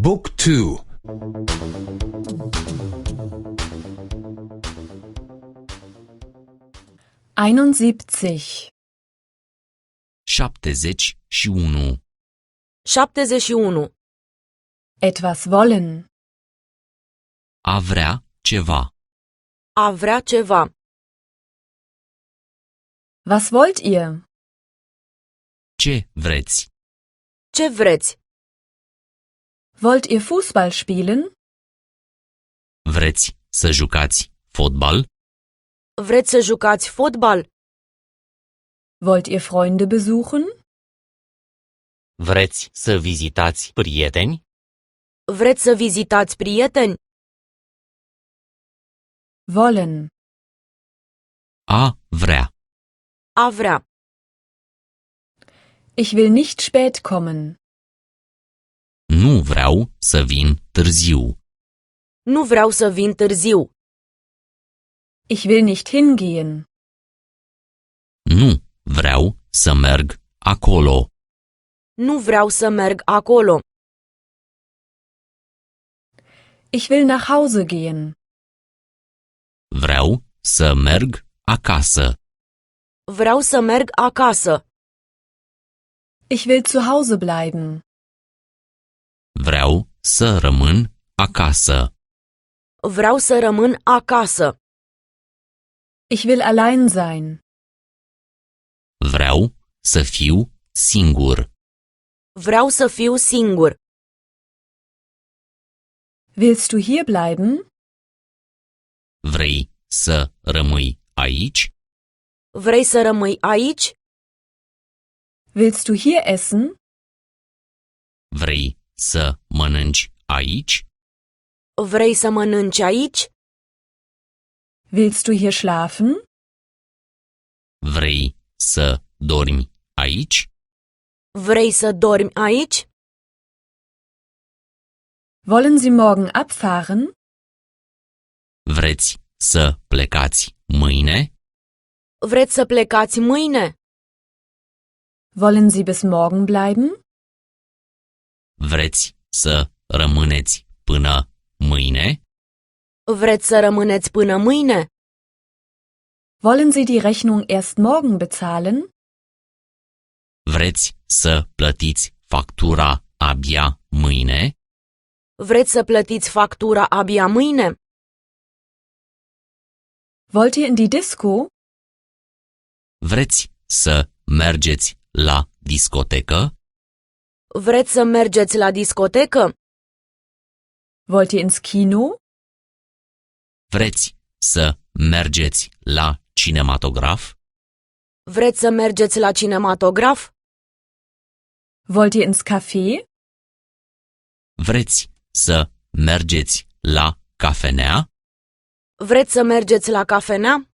Book 2. 71. 71. 71. Etwas wollen. A vrea ceva. A vrea ceva. Was wollt ihr? Ce vreți? Ce vreți? Wollt ihr Fußball spielen? Vreți să jucați fotbal? Vreți să jucați fotbal? Wollt ihr Freunde besuchen? Vreți să vizitați prieteni? Vreți să vizitați prieteni? Wollen. A vrea. A vrea. Ich will nicht spät kommen. Nu vreau să vin târziu. Nu vreau să vin târziu. Ich will nicht hingehen. Nu vreau să merg acolo. Nu vreau să merg acolo. Ich will nach Hause gehen. Vreau să merg acasă. Vreau să merg acasă. Ich will zu Hause bleiben. Vreau să rămân acasă. Vreau să rămân acasă. Ich will allein sein. Vreau să fiu singur. Vreau să fiu singur. Willst du hier bleiben? Vrei să rămâi aici? Vrei să rămâi aici? Willst du hier essen? Vrei să mănânci aici? Vrei să mănânci aici? Willst du hier schlafen? Vrei să dormi aici? Vrei să dormi aici? Wollen Sie morgen abfahren? Vreți să plecați mâine? Vreți să plecați mâine? Wollen Sie bis morgen bleiben? Vreți să rămâneți până mâine? Vreți să rămâneți până mâine? Wollen Sie die Rechnung erst morgen bezahlen? Vreți să plătiți factura abia mâine? Vreți să plătiți factura abia mâine? Wollt ihr in die Disco? Vreți să mergeți la discotecă? Vreți să mergeți la discotecă? Wollt ihr ins Kino? Vreți să mergeți la cinematograf? Vreți să mergeți la cinematograf? Wollt ihr ins Café? Vreți să mergeți la cafenea? Vreți să mergeți la cafenea?